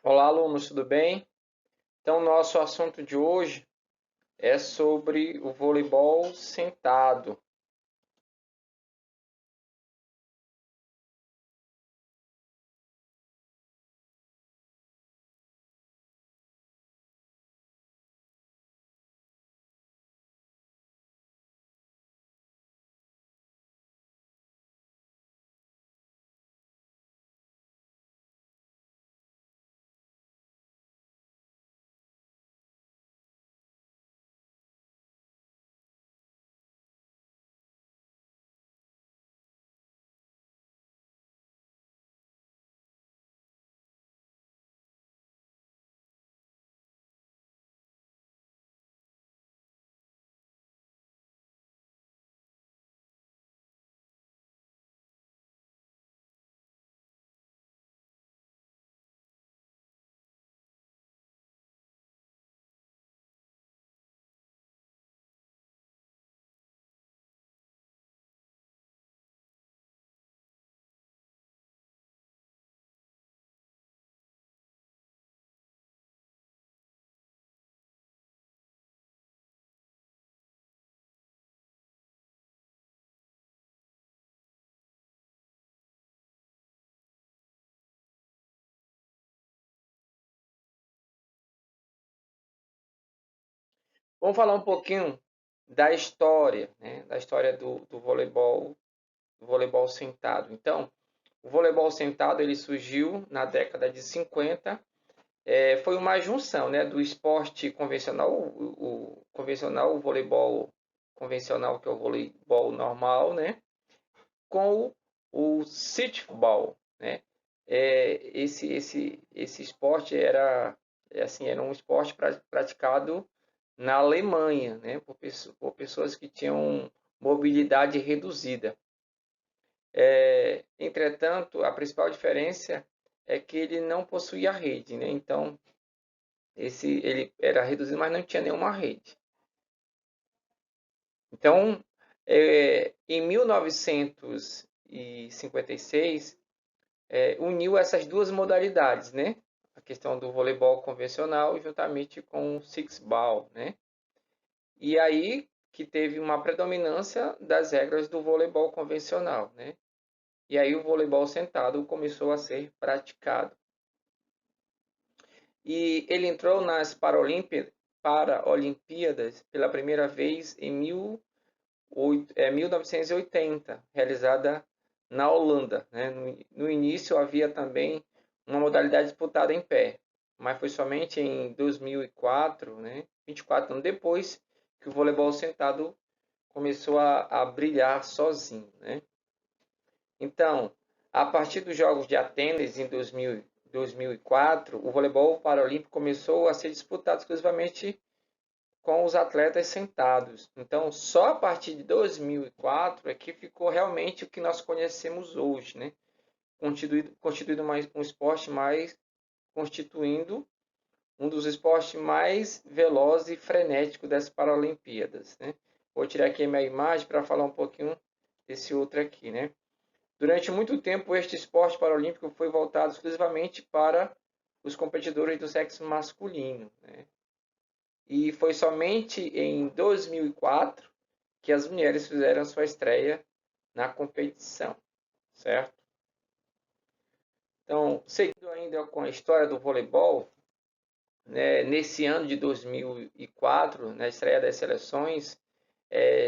Olá, alunos, tudo bem? Então, nosso assunto de hoje é sobre o voleibol sentado. Vamos falar um pouquinho da história, né? Da história do voleibol sentado. Então, o voleibol sentado ele surgiu na década de 50. Foi uma junção, né, do esporte convencional, o convencional, o voleibol convencional, que é o voleibol normal, né, com o softball, né? Esse esporte era um esporte praticado na Alemanha, né? Por pessoas que tinham mobilidade reduzida. Entretanto, a principal diferença é que ele não possuía rede, né? Então, ele era reduzido, mas não tinha nenhuma rede. Então, em 1956, uniu essas duas modalidades, né? A questão do voleibol convencional juntamente com o six-ball, né? E aí que teve uma predominância das regras do voleibol convencional, né? E aí o voleibol sentado começou a ser praticado. E ele entrou nas Paralimpíadas pela primeira vez em 1980, realizada na Holanda, né? No início havia também uma modalidade disputada em pé, mas foi somente em 2004, né, 24 anos depois, que o voleibol sentado começou a brilhar sozinho, né? Então, a partir dos Jogos de Atenas em 2004, o voleibol paralímpico começou a ser disputado exclusivamente com os atletas sentados. Então, só a partir de 2004 é que ficou realmente o que nós conhecemos hoje, né? Constituído mais um esporte mais constituindo um dos esportes mais velozes e frenéticos das Paralimpíadas, né? Vou tirar aqui a minha imagem para falar um pouquinho desse outro aqui, né? Durante muito tempo, este esporte paralímpico foi voltado exclusivamente para os competidores do sexo masculino, né? E foi somente em 2004 que as mulheres fizeram sua estreia na competição, certo? Então, seguindo ainda com a história do voleibol, né, nesse ano de 2004, na estreia das seleções,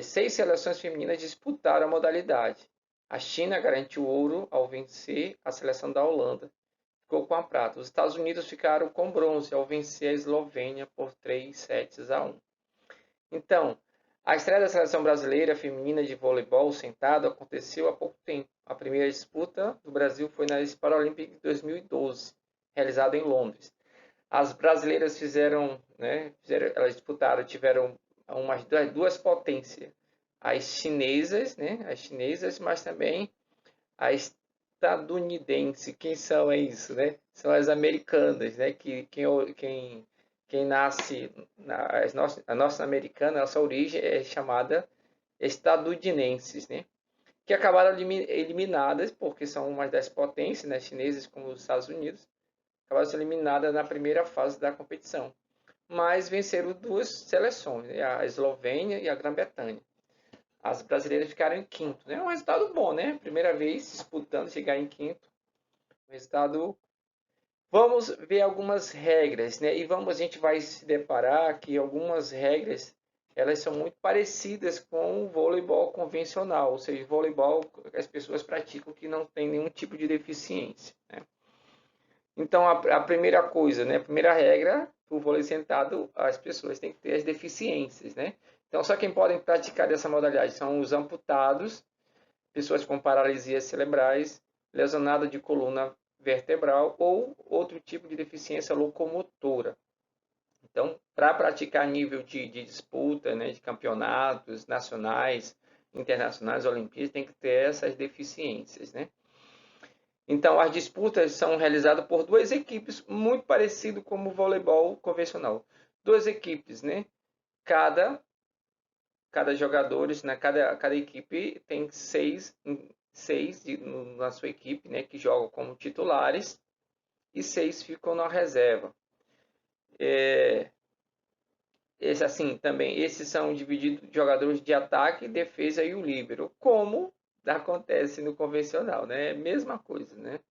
6 seleções femininas disputaram a modalidade. A China garantiu ouro ao vencer a seleção da Holanda, ficou com a prata. Os Estados Unidos ficaram com bronze ao vencer a Eslovênia por 3 sets a 1. Então, a estreia da seleção brasileira feminina de voleibol sentado aconteceu há pouco tempo. A primeira disputa do Brasil foi nas Paralímpicas de 2012, realizada em Londres. As brasileiras elas disputaram, tiveram umas duas potências, as chinesas, mas também a estadunidense. Quem são isso, né? São as americanas, né? Quem nasce a nossa americana, a nossa origem é chamada estadunidenses, né? Que acabaram eliminadas porque são umas das potências, né? Chineses como os Estados Unidos, acabaram sendo eliminadas na primeira fase da competição. Mas venceram duas seleções, né? A Eslovênia e a Grã-Bretanha. As brasileiras ficaram em quinto, né? Um resultado bom, né? Primeira vez disputando, chegar em quinto. Um resultado. Vamos ver algumas regras, né? E a gente vai se deparar que algumas regras elas são muito parecidas com o voleibol convencional, ou seja, o voleibol que as pessoas praticam que não tem nenhum tipo de deficiência, né? Então, a primeira coisa, né? A primeira regra do vôlei sentado, as pessoas têm que ter as deficiências, né? Então, só quem pode praticar dessa modalidade são os amputados, pessoas com paralisias cerebrais, lesionado de coluna vertebral ou outro tipo de deficiência locomotora. Então, para praticar nível de disputa, né, de campeonatos nacionais, internacionais, olimpíadas, tem que ter essas deficiências, né? Então, as disputas são realizadas por duas equipes, muito parecido como o voleibol convencional. Duas equipes, né? Cada jogadores, né? Cada equipe tem seis na sua equipe, né? Que jogam como titulares e seis ficam na reserva. Esses são divididos em jogadores de ataque, defesa e o líbero, como acontece no convencional, né? Mesma coisa, né?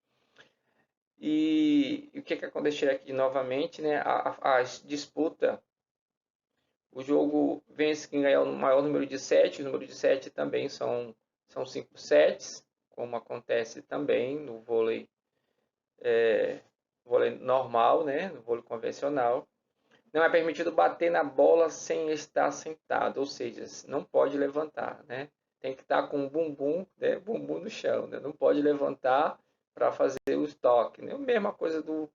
E o que aconteceu aqui novamente, né? A disputa, o jogo vence quem ganhar o maior número de sets. O número de sets também são 5 sets, como acontece também no vôlei normal, né? No vôlei convencional. Não é permitido bater na bola sem estar sentado, ou seja, não pode levantar, né? Tem que estar com o bumbum, né? Bumbum no chão, né? Não pode levantar para fazer os toques, né? A mesma coisa do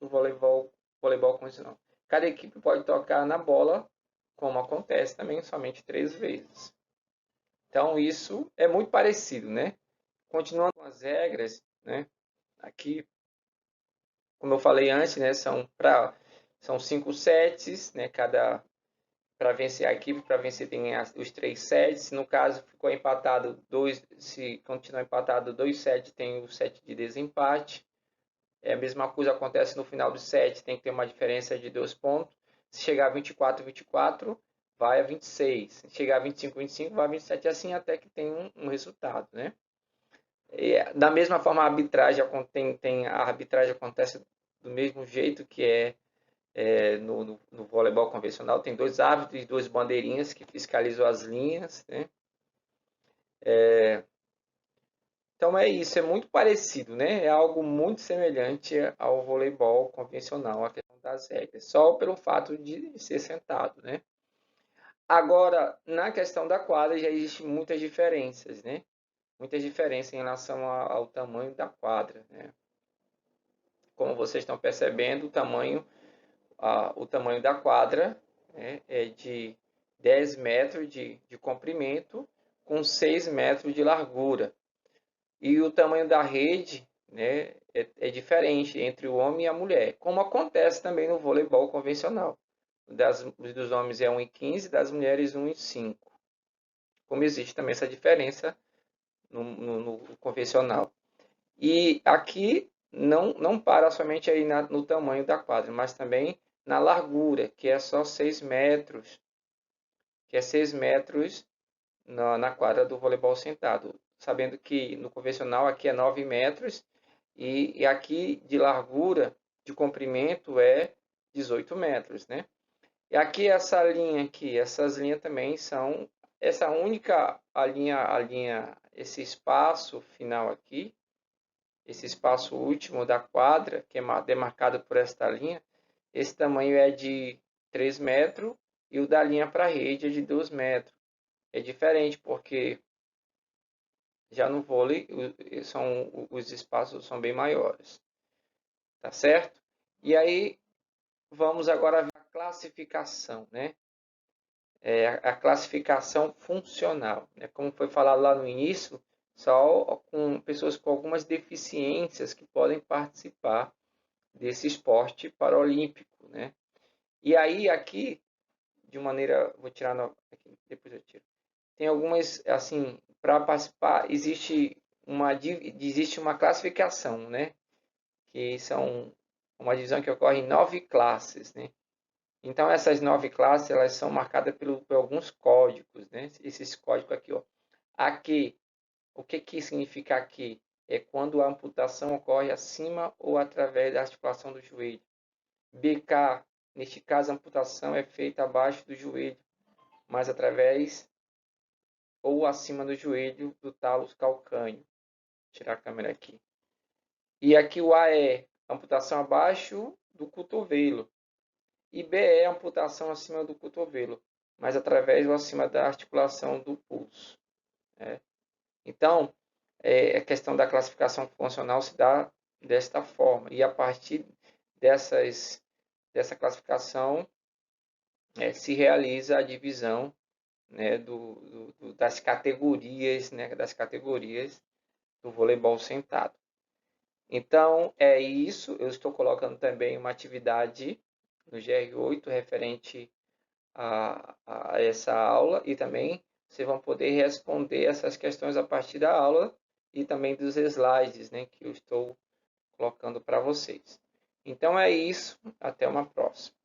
voleibol convencional. Cada equipe pode tocar na bola, como acontece também, somente 3 vezes. Então, isso é muito parecido, né? Continuando com as regras, né? Aqui, como eu falei antes, né? São 5 sets, né? Para vencer a equipe, para vencer tem os 3 sets. No caso, ficou empatado se continuar empatado 2 sets, tem o set de desempate. A mesma coisa acontece no final do set, tem que ter uma diferença de 2 pontos. Se chegar a 24, vai a 26. Se chegar a 25, vai a 27, e assim até que tem um resultado, né? Da mesma forma, a arbitragem acontece do mesmo jeito que no voleibol convencional. Tem 2 árbitros e 2 bandeirinhas que fiscalizam as linhas, né? Então é isso, é muito parecido, né? É algo muito semelhante ao voleibol convencional, a questão das regras, só pelo fato de ser sentado, né? Agora, na questão da quadra já existem muitas diferenças, né? Muitas diferenças em relação ao tamanho da quadra, né? Como vocês estão percebendo, o tamanho da quadra, né, é de 10 metros de comprimento com 6 metros de largura. E o tamanho da rede, né, é diferente entre o homem e a mulher, como acontece também no voleibol convencional. Dos homens é 1,15, das mulheres 1,5. Como existe também essa diferença no convencional. E aqui não para somente aí no tamanho da quadra, mas também na largura, que é só 6 metros, que é 6 metros na quadra do voleibol sentado. Sabendo que no convencional aqui é 9 metros e aqui de largura, de comprimento é 18 metros, né? E aqui essas linhas também são essa única esse espaço final aqui, esse espaço último da quadra, que é demarcado por esta linha, esse tamanho é de 3 metros e o da linha para a rede é de 2 metros. É diferente porque já no vôlei os espaços são bem maiores, tá certo? E aí vamos agora ver a classificação, né? A classificação funcional, né? Como foi falado lá no início, só com pessoas com algumas deficiências que podem participar desse esporte paralímpico, né? E aí aqui, de maneira, vou tirar aqui, depois eu tiro. Tem algumas, assim, para participar existe uma classificação, né? Que são uma divisão que ocorre em 9 classes, né? Então, essas 9 classes, elas são marcadas por alguns códigos, né? Esses códigos aqui, ó. Aqui, o que significa aqui? É quando a amputação ocorre acima ou através da articulação do joelho. BK, neste caso, a amputação é feita abaixo do joelho, mas através ou acima do joelho do talos calcâneo. Vou tirar a câmera aqui. E aqui o A é amputação abaixo do cotovelo. E B é amputação acima do cotovelo, mas através ou acima da articulação do pulso. Né? Então, a questão da classificação funcional se dá desta forma. E a partir dessa classificação se realiza a divisão, né, das categorias, né, do voleibol sentado. Então, é isso. Eu estou colocando também uma atividade no GR8 referente a essa aula e também vocês vão poder responder essas questões a partir da aula e também dos slides, né, que eu estou colocando para vocês. Então é isso. Até uma próxima.